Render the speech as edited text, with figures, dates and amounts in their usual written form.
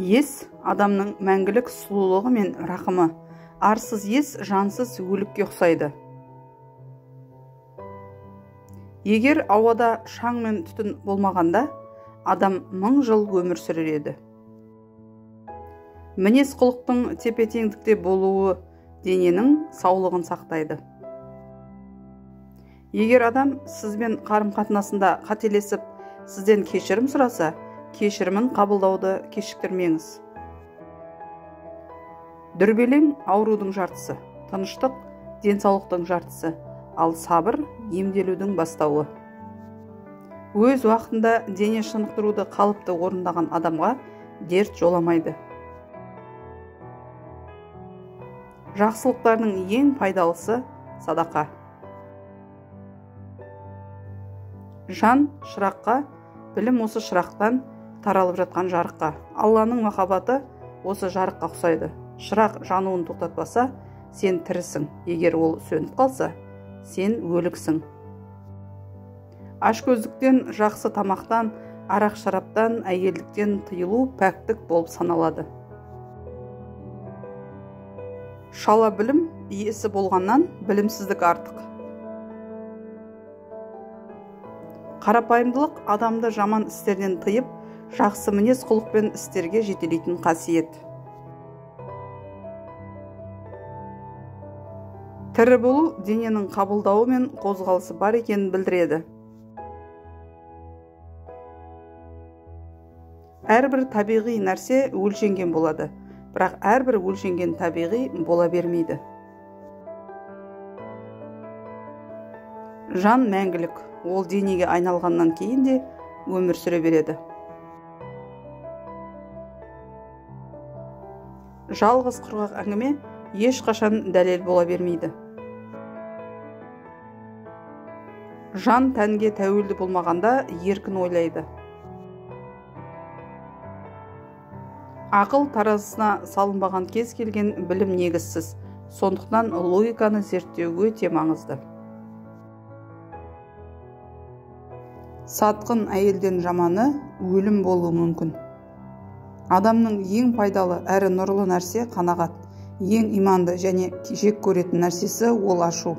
Ес адамның мәңгілік сұлулығы мен рақымы, арсыз ес жансыз өлікке ұқсайды. Егер ауада шаң мен түтін болмағанда, адам 1000 жыл өмір сүрер еді. Мінез құлықтың тепе-теңдікте болуы дененің саулығын сақтайды. Егер адам сізбен қарым-қатынасында қателесіп, сізден кешірім сұраса, кешірімін қабылдауды кешіктірмеңіз. Дүрбелең аурудың жартысы, тыныштық денсаулықтың жартысы, ал сабыр емделудің бастауы. Өз уақытында дене шынықтыруды қалыпты орындаған адамға дерт жоламайды. Жақсылықтардың ең пайдалысы садақа. Жан шыраққа, білім осы шырақтан таралып жатқан жарыққа. Алланың махаббаты осы жарыққа ұқсайды. Шырақ жануын тоқтатпаса, сен тірісің. Егер ол сөніп қалса, сен өліксің. Ашкөздіктен, жақсы тамақтан, арақ шараптан, әйелдіктен тыйылу пәктік болып саналады. Шала білім иесі болғаннан білімсіздік артық. Қарапайымдылық адамды жаман істерден тыйып, жақсы мінез құлықпен істерге жетелейтін қасиет. Тірі болу дененің қабылдауы мен қозғалысы бар екенін білдіреді. Әрбір табиғи нәрсе өлшенген болады, бірақ әрбір өлшенген табиғи бола бермейді. Жан мәңгілік, ол денеге айналғаннан кейін де өмір сүре береді. Жалғыз құрғақ әңгіме ешқашан дәлел бола бермейді. Жан тәнге тәуелді болмағанда еркін ойлайды. Ақыл таразысына салынбаған кез келген білім негізсіз, сондықтан логиканы зерттеу өте маңызды. Сатқын әйелден жаманы өлім болуы мүмкін. Адамның ең пайдалы әрі нұрлы нәрсе қанағат, ең иманды және жек көретін нәрсесі ол ашу.